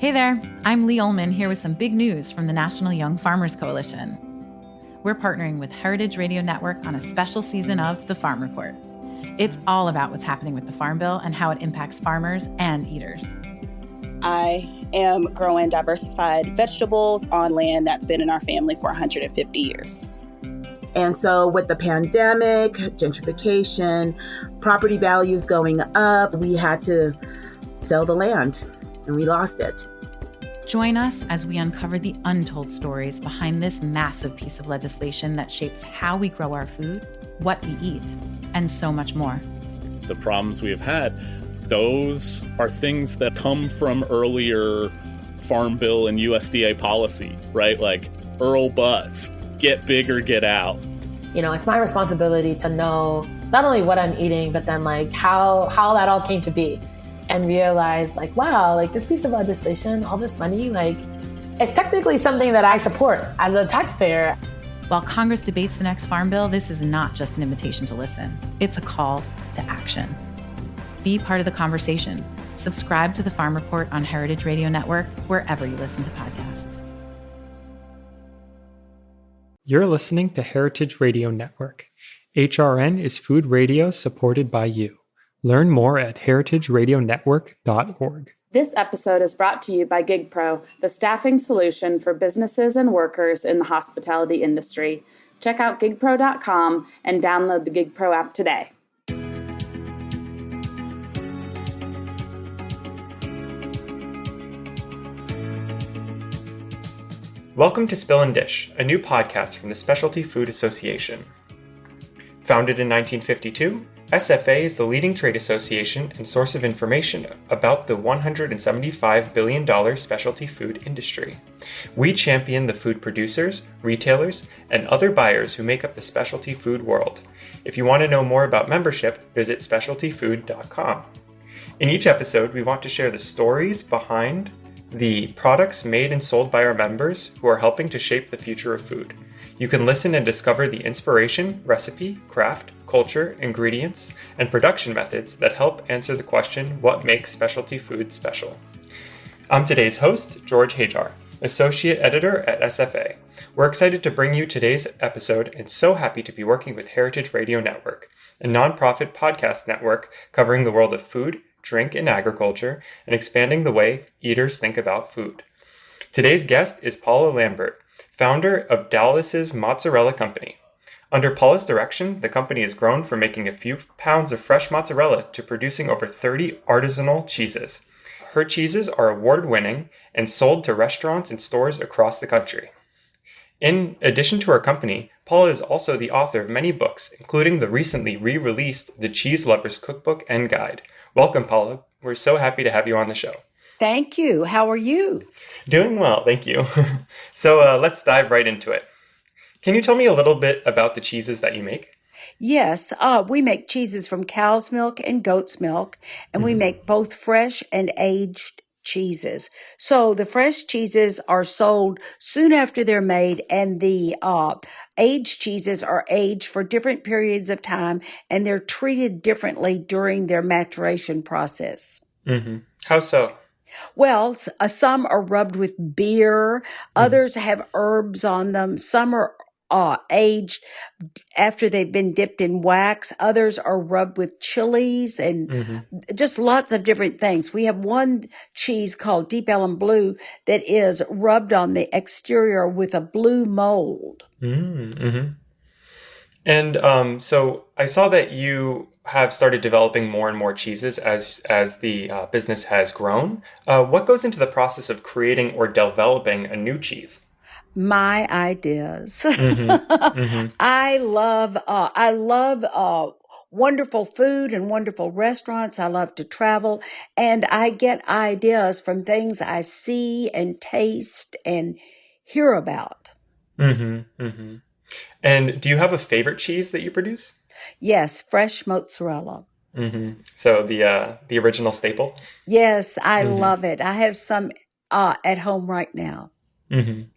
Hey there, I'm Lee Ullman here with some big news from the National Young Farmers Coalition. We're partnering with Heritage Radio Network on a special season of The Farm Report. It's all about what's happening with the Farm Bill and how it impacts farmers and eaters. I am growing diversified vegetables on land that's been in our family for 150 years. And so with the pandemic, gentrification, property values going up, we had to sell the land and we lost it. Join us as we uncover the untold stories behind this massive piece of legislation that shapes how we grow our food, what we eat, and so much more. The problems we have had, those are things that come from earlier Farm Bill and USDA policy, right? Like Earl Butts, get big or get out. You know, it's my responsibility to know not only what I'm eating, but then like how that all came to be. And realize like, wow, like this piece of legislation, all this money, like it's technically something that I support as a taxpayer. While Congress debates the next Farm Bill, this is not just an invitation to listen. It's a call to action. Be part of the conversation. Subscribe to the Farm Report on Heritage Radio Network, wherever you listen to podcasts. You're listening to Heritage Radio Network. HRN is food radio supported by you. Learn more at heritageradionetwork.org. This episode is brought to you by GigPro, the staffing solution for businesses and workers in the hospitality industry. Check out gigpro.com and download the GigPro app today. Welcome to Spill and Dish, a new podcast from the Specialty Food Association. Founded in 1952, SFA is the leading trade association and source of information about the $175 billion specialty food industry. We champion the food producers, retailers, and other buyers who make up the specialty food world. If you want to know more about membership, visit specialtyfood.com. In each episode, we want to share the stories behind the products made and sold by our members who are helping to shape the future of food. You can listen and discover the inspiration, recipe, craft, culture, ingredients, and production methods that help answer the question, what makes specialty food special? I'm today's host, George Hajar, Associate Editor at SFA. We're excited to bring you today's episode and so happy to be working with Heritage Radio Network, a nonprofit podcast network covering the world of food, drink, and agriculture, and expanding the way eaters think about food. Today's guest is Paula Lambert, founder of Dallas's Mozzarella Company. Under Paula's direction, the company has grown from making a few pounds of fresh mozzarella to producing over 30 artisanal cheeses. Her cheeses are award-winning and sold to restaurants and stores across the country. In addition to her company, Paula is also the author of many books, including the recently re-released The Cheese Lover's Cookbook and Guide. Welcome, Paula. We're so happy to have you on the show. Thank you. How are you? Doing well, thank you. So let's dive right into it. Can you tell me a little bit about the cheeses that you make? Yes, we make cheeses from cow's milk and goat's milk, and we make both fresh and aged cheeses. So the fresh cheeses are sold soon after they're made, and the aged cheeses are aged for different periods of time, and they're treated differently during their maturation process. Mm-hmm. How so? Well, some are rubbed with beer, others have herbs on them, some are aged after they've been dipped in wax, others are rubbed with chilies and just lots of different things. We have one cheese called Deep Ellum Blue that is rubbed on the exterior with a blue mold. Mm-hmm. And so I saw that you have started developing more and more cheeses as the business has grown. What goes into the process of creating or developing a new cheese? My ideas. I love wonderful food and wonderful restaurants. I love to travel, and I get ideas from things I see and taste and hear about. And do you have a favorite cheese that you produce? Yes, fresh mozzarella. So the original staple? Yes, I love it. I have some at home right now.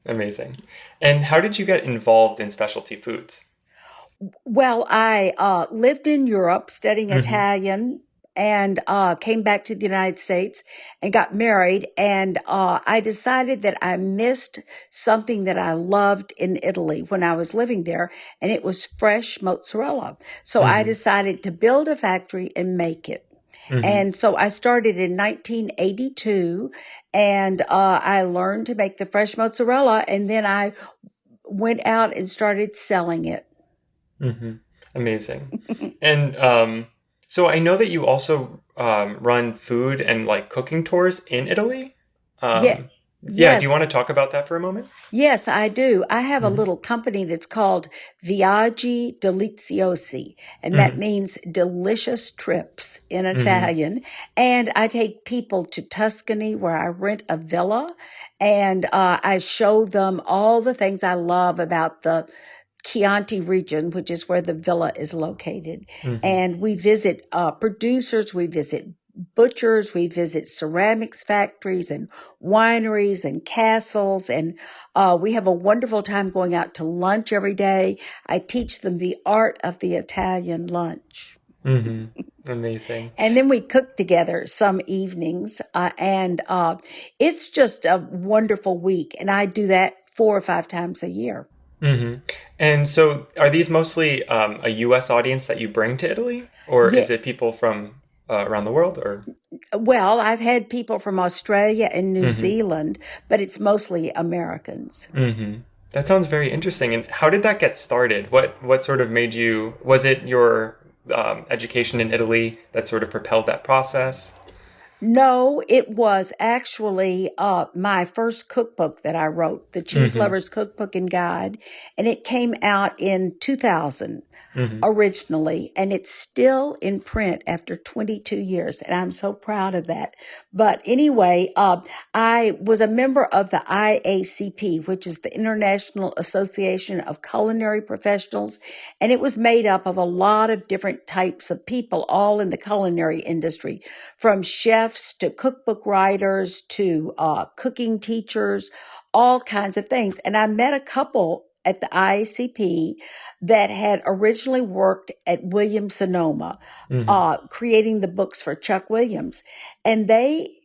Amazing. And how did you get involved in specialty foods? Well, I lived in Europe studying Italian and came back to the United States and got married. And I decided that I missed something that I loved in Italy when I was living there, and it was fresh mozzarella. So I decided to build a factory and make it. And so I started in 1982, and I learned to make the fresh mozzarella, and then I went out and started selling it. Amazing. And so I know that you also run food and like cooking tours in Italy. Yeah. Yeah, do you Yes. want to talk about that for a moment? Yes, I do. I have a little company that's called Viaggi Deliziosi, and that means delicious trips in Italian. And I take people to Tuscany where I rent a villa, and I show them all the things I love about the Chianti region, which is where the villa is located. And we visit producers, we visit butchers, we visit ceramics factories and wineries and castles, and we have a wonderful time going out to lunch every day. I teach them the art of the Italian lunch. Amazing. And then we cook together some evenings, and it's just a wonderful week. And I do that 4 or 5 times a year. And so are these mostly a US audience that you bring to Italy, or Yeah. is it people from around the world, or? Well, I've had people from Australia and New Zealand, but it's mostly Americans. That sounds very interesting. And how did that get started? What sort of made you, was it your education in Italy that sort of propelled that process? No, it was actually my first cookbook that I wrote, the Cheese Lovers Cookbook and Guide, and it came out in 2000 originally, and it's still in print after 22 years, and I'm so proud of that. But anyway, I was a member of the IACP, which is the International Association of Culinary Professionals, and it was made up of a lot of different types of people, all in the culinary industry, from chefs to cookbook writers to cooking teachers, all kinds of things. And I met a couple at the IACP that had originally worked at Williams Sonoma, creating the books for Chuck Williams. And they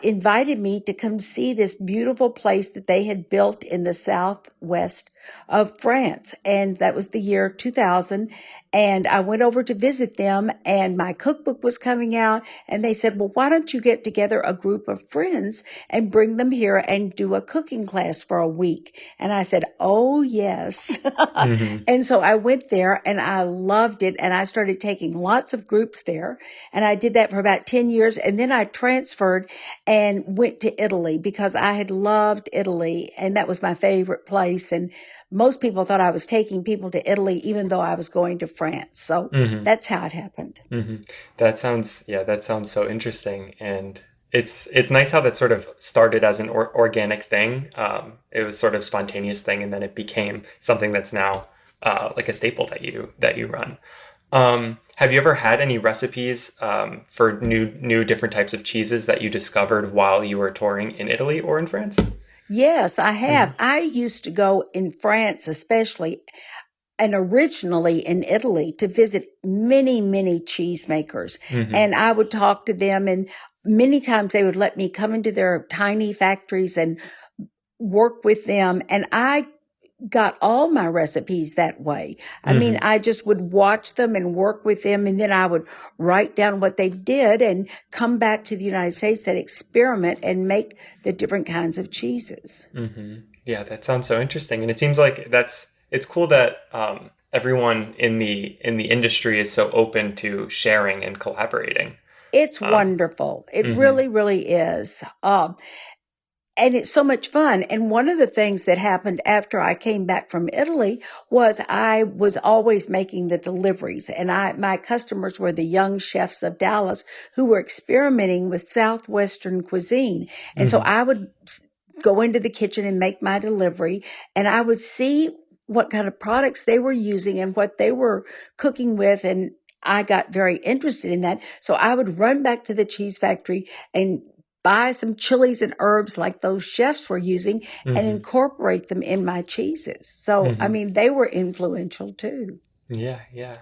invited me to come see this beautiful place that they had built in the southwest of France. And that was the year 2000. And I went over to visit them, and my cookbook was coming out, and they said, well, why don't you get together a group of friends and bring them here and do a cooking class for a week? And I said, oh, yes. And so I went there, and I loved it, and I started taking lots of groups there, and I did that for about 10 years, and then I transferred and went to Italy because I had loved Italy, and that was my favorite place. And most people thought I was taking people to Italy, even though I was going to France. So that's how it happened. That sounds so interesting. And it's nice how that sort of started as an organic thing. It was sort of spontaneous thing, and then it became something that's now like a staple that you run. Have you ever had any recipes for new different types of cheeses that you discovered while you were touring in Italy or in France? Yes, I have. I used to go in France, especially, and originally in Italy, to visit many, many cheesemakers. And I would talk to them, and many times they would let me come into their tiny factories and work with them. And I got all my recipes that way. I mean, I just would watch them and work with them, and then I would write down what they did and come back to the United States and experiment and make the different kinds of cheeses. Yeah, that sounds so interesting. And it seems like it's cool that everyone in the industry is so open to sharing and collaborating. It's wonderful. It really, really is. And it's so much fun. And one of the things that happened after I came back from Italy was I was always making the deliveries. And my customers were the young chefs of Dallas who were experimenting with Southwestern cuisine. And so I would go into the kitchen and make my delivery, and I would see what kind of products they were using and what they were cooking with. And I got very interested in that. So I would run back to the cheese factory and buy some chilies and herbs like those chefs were using and incorporate them in my cheeses. So, I mean, they were influential too. Yeah, yeah.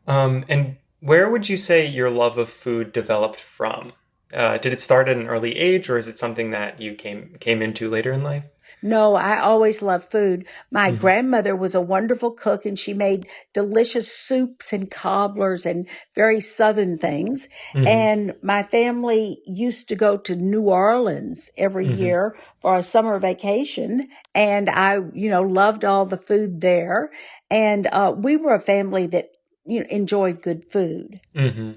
And Where would you say your love of food developed from? Did it start at an early age, or is it something that you came into later in life? No, I always loved food. My Hmm. grandmother was a wonderful cook and she made delicious soups and cobblers and very southern things. Hmm. And my family used to go to New Orleans every Hmm. year for a summer vacation. And I, loved all the food there. And we were a family that, enjoyed good food. Hmm.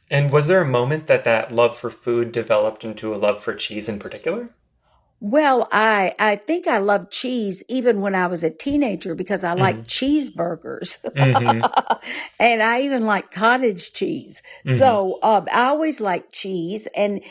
And was there a moment that love for food developed into a love for cheese in particular? Well, I think I loved cheese even when I was a teenager because I Hmm. liked cheeseburgers. Hmm. And I even like cottage cheese. Hmm. So I always liked cheese. And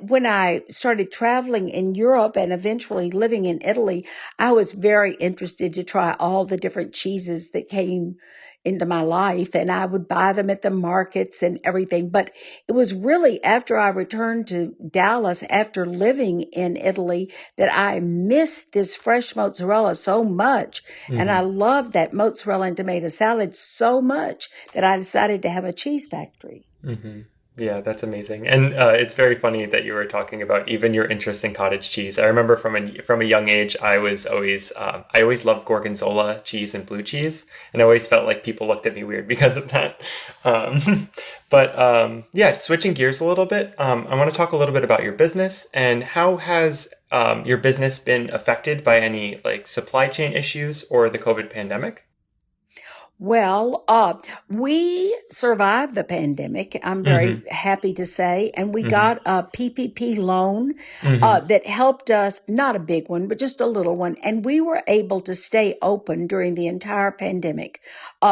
when I started traveling in Europe and eventually living in Italy, I was very interested to try all the different cheeses that came into my life. And I would buy them at the markets and everything. But it was really after I returned to Dallas after living in Italy that I missed this fresh mozzarella so much. And I Hmm. loved that mozzarella and tomato salad so much that I decided to have a cheese factory. Hmm. Yeah, that's amazing, and it's very funny that you were talking about even your interest in cottage cheese. I remember from a young age, I always loved gorgonzola cheese and blue cheese, and I always felt like people looked at me weird because of that. But yeah, switching gears a little bit, I want to talk a little bit about your business and how has your business been affected by any like supply chain issues or the COVID pandemic? Well, we survived the pandemic. I'm very Hmm. happy to say, and we Hmm. got a PPP loan Hmm. that helped us, not a big one, but just a little one. And we were able to stay open during the entire pandemic.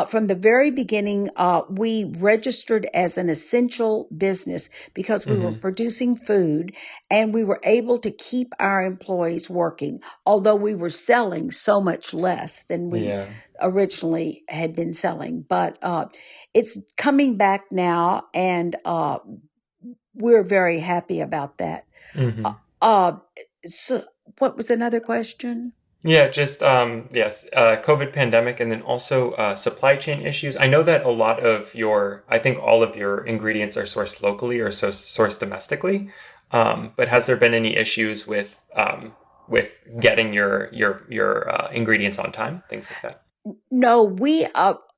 From the very beginning, we registered as an essential business because we were Hmm. producing food and we were able to keep our employees working, although we were selling so much less than we Yeah. originally had been selling. But it's coming back now, and we're very happy about that. Uh, Hmm. uh, so, what was another question? Yeah, just yes, COVID pandemic, and then also supply chain issues. I know that I think all of your ingredients are sourced locally or sourced domestically. But has there been any issues with getting your ingredients on time, things like that? No, we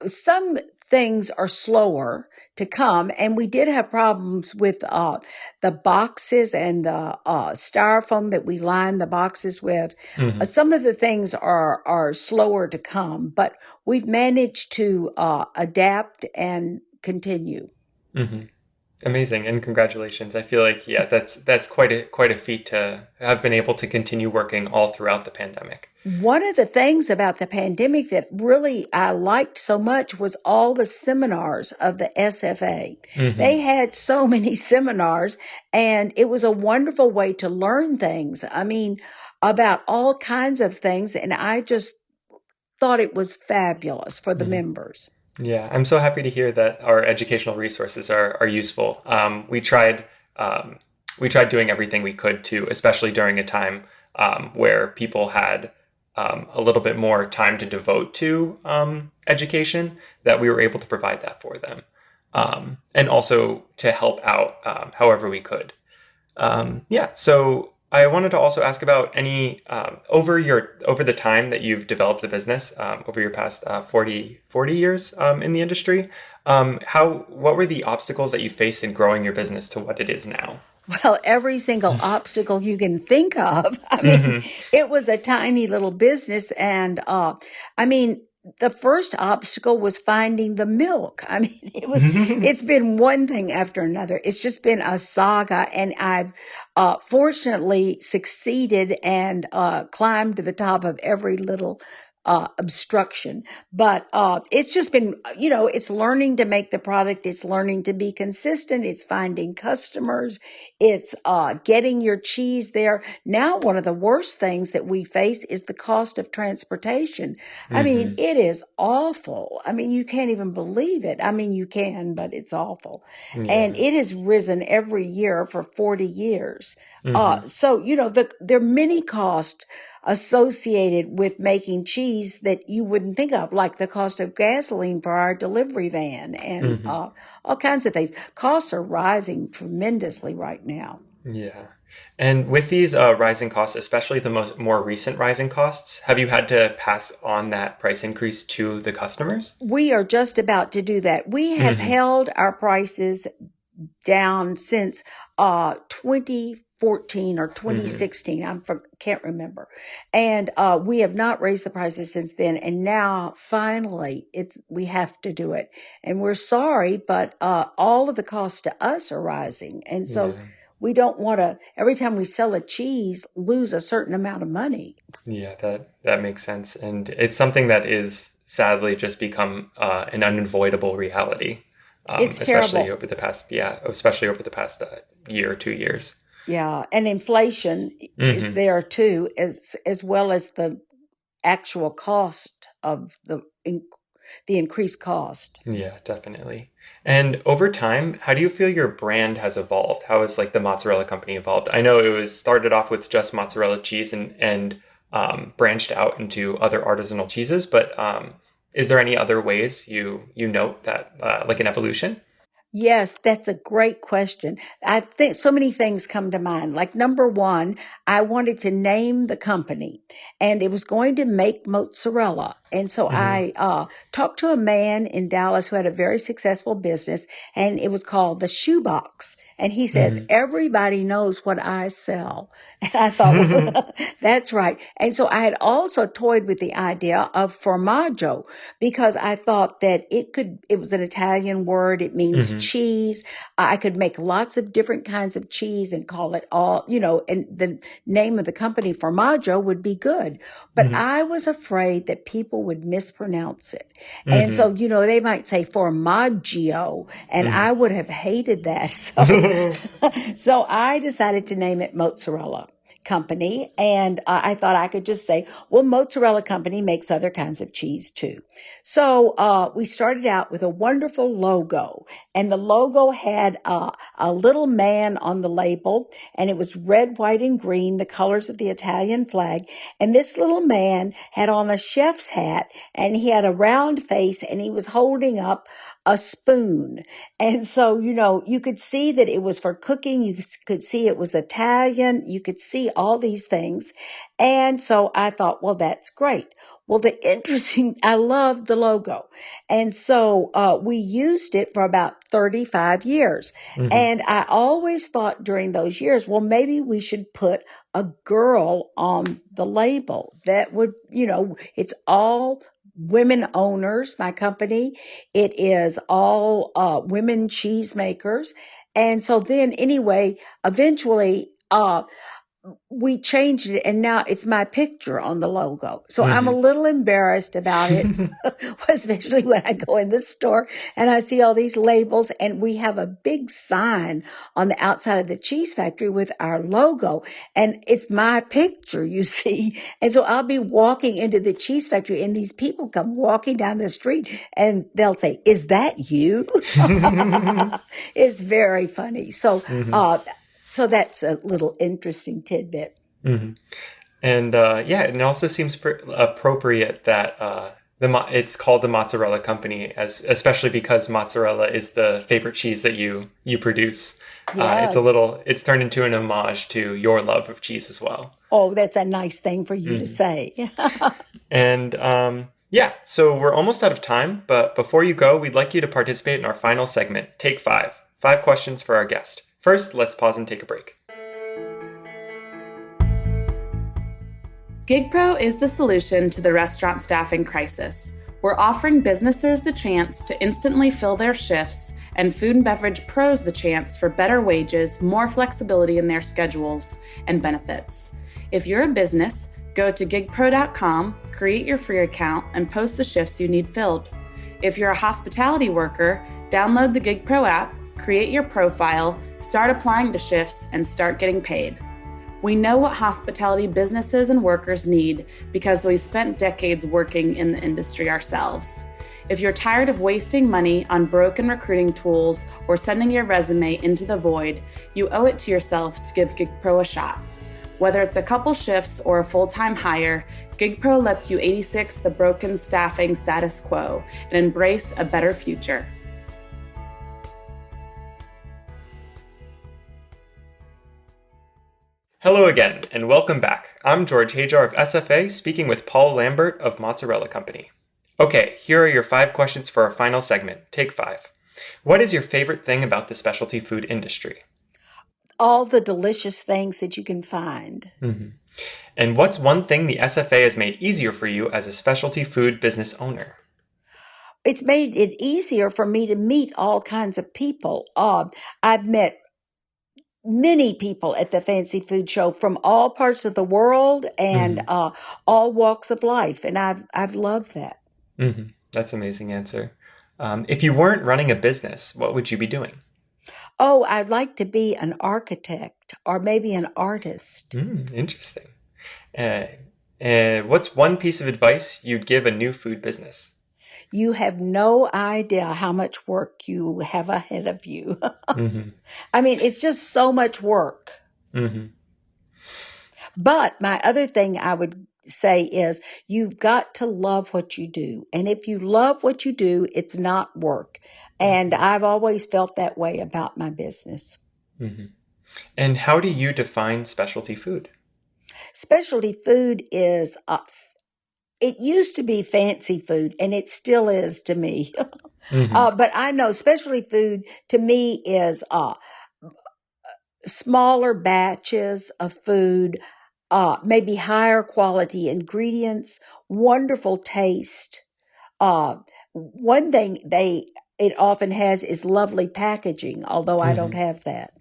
some things are slower to come, and we did have problems with the boxes and the styrofoam that we line the boxes with. Hmm. Some of the things are slower to come, but we've managed to adapt and continue. Hmm. Amazing, and congratulations. I feel like yeah, that's quite a feat to have been able to continue working all throughout the pandemic. One of the things about the pandemic that really I liked so much was all the seminars of the SFA. They Hmm. had so many seminars, and it was a wonderful way to learn things. I mean, about all kinds of things, and I just thought it was fabulous for the members. Yeah, I'm so happy to hear that our educational resources are useful. We tried doing everything we could to, especially during a time where people had a little bit more time to devote to education, that we were able to provide that for them, and also to help out however we could. Yeah, so I wanted to also ask about any over the time that you've developed the business over your past 40 years in the industry. What were the obstacles that you faced in growing your business to what it is now? Well, every single obstacle you can think of. I mean, Hmm. it was a tiny little business. And, I mean, the first obstacle was finding the milk. I mean, it's been one thing after another. It's just been a saga. And I've, fortunately succeeded and, climbed to the top of every little, obstruction. But it's just been, it's learning to make the product. It's learning to be consistent. It's finding customers. It's getting your cheese there. Now, one of the worst things that we face is the cost of transportation. I mean, Hmm. it is awful. I mean, you can't even believe it. I mean, you can, but it's awful. And Yeah. it has risen every year for 40 years. Hmm. So, there are many costs. associated with making cheese that you wouldn't think of, like the cost of gasoline for our delivery van and all kinds of things. Costs are rising tremendously right now. Yeah. And with these rising costs, especially the more recent rising costs, have you had to pass on that price increase to the customers? We are just about to do that. We have held our prices down since 2014 or 2016. I can't remember. And we have not raised the prices since then. And now finally we have to do it. And we're sorry, but all of the costs to us are rising. And so we don't want to, every time we sell a cheese, lose a certain amount of money. Yeah, that makes sense. And it's something that is sadly just become an unavoidable reality. It's especially terrible. over the past year or 2 years. Yeah, and inflation is there too, as well as the actual cost of the increased cost. Yeah, definitely. And over time, how do you feel your brand has evolved? How has the Mozzarella Company evolved? I know it was started off with just mozzarella cheese and branched out into other artisanal cheeses, but is there any other ways you note that like an evolution? Yes, that's a great question. I think so many things come to mind. Like number one, I wanted to name the company and it was going to make mozzarella. And so I talked to a man in Dallas who had a very successful business and it was called the Shoebox. And he says, everybody knows what I sell. And I thought, well, that's right. And so I had also toyed with the idea of formaggio because I thought that it was an Italian word. It means cheese. I could make lots of different kinds of cheese and call it all, and the name of the company formaggio would be good. But I was afraid that people would mispronounce it. And so, they might say formaggio and I would have hated that. So I decided to name it Mozzarella Company. And I thought I could just say, well, Mozzarella Company makes other kinds of cheese too. So we started out with a wonderful logo. And the logo had a little man on the label. And it was red, white, and green, the colors of the Italian flag. And this little man had on a chef's hat. And he had a round face. And he was holding up a spoon. And so, you could see that it was for cooking. You could see it was Italian. You could see all these things. And so I thought, well, that's great. Well, I loved the logo. And so we used it for about 35 years. And I always thought during those years, well, maybe we should put a girl on the label. That would, it's all women owners, my company. It is all women cheesemakers. And so then anyway, eventually we changed it and now it's my picture on the logo. So I'm a little embarrassed about it, especially when I go in the store and I see all these labels and we have a big sign on the outside of the cheese factory with our logo and it's my picture, you see. And so I'll be walking into the cheese factory and these people come walking down the street and they'll say, "Is that you?" It's very funny. So that's a little interesting tidbit. And it also seems appropriate that it's called the Mozzarella Company, especially because mozzarella is the favorite cheese that you produce. Yes. It's turned into an homage to your love of cheese as well. Oh, that's a nice thing for you to say. And so we're almost out of time, but before you go, we'd like you to participate in our final segment, Take 5. 5 questions for our guest. First, let's pause and take a break. GigPro is the solution to the restaurant staffing crisis. We're offering businesses the chance to instantly fill their shifts and food and beverage pros the chance for better wages, more flexibility in their schedules, and benefits. If you're a business, go to gigpro.com, create your free account, and post the shifts you need filled. If you're a hospitality worker, download the GigPro app, create your profile, start applying to shifts, and start getting paid. We know what hospitality businesses and workers need because we spent decades working in the industry ourselves. If you're tired of wasting money on broken recruiting tools or sending your resume into the void, you owe it to yourself to give GigPro a shot. Whether it's a couple shifts or a full-time hire, GigPro lets you 86 the broken staffing status quo and embrace a better future. Hello again, and welcome back. I'm George Hajar of SFA, speaking with Paula Lambert of Mozzarella Company. Okay, here are your 5 questions for our final segment. Take 5. What is your favorite thing about the specialty food industry? All the delicious things that you can find. Mm-hmm. And what's one thing the SFA has made easier for you as a specialty food business owner? It's made it easier for me to meet all kinds of people. I've met many people at the Fancy Food Show from all parts of the world and all walks of life, and I've loved that. Mm-hmm. That's an amazing answer. If you weren't running a business, what would you be doing? Oh, I'd like to be an architect or maybe an artist. Interesting. What's one piece of advice you'd give a new food business? You have no idea how much work you have ahead of you. I mean, it's just so much work. But my other thing I would say is you've got to love what you do. And if you love what you do, it's not work. And I've always felt that way about my business. And how do you define specialty food? Specialty food is, it used to be fancy food, and it still is to me. But I know specialty food to me is smaller batches of food, maybe higher quality ingredients, wonderful taste. One thing it often has is lovely packaging, although I don't have that.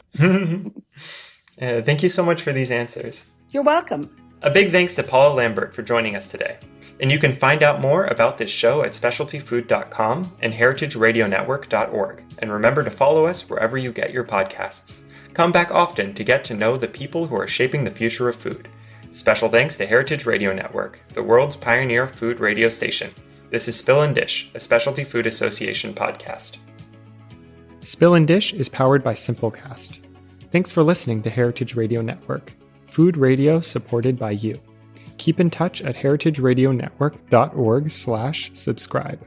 Thank you so much for these answers. You're welcome. A big thanks to Paula Lambert for joining us today. And you can find out more about this show at specialtyfood.com and heritageradionetwork.org. And remember to follow us wherever you get your podcasts. Come back often to get to know the people who are shaping the future of food. Special thanks to Heritage Radio Network, the world's pioneer food radio station. This is Spill and Dish, a Specialty Food Association podcast. Spill and Dish is powered by Simplecast. Thanks for listening to Heritage Radio Network, food radio supported by you. Keep in touch at heritageradionetwork.org/subscribe.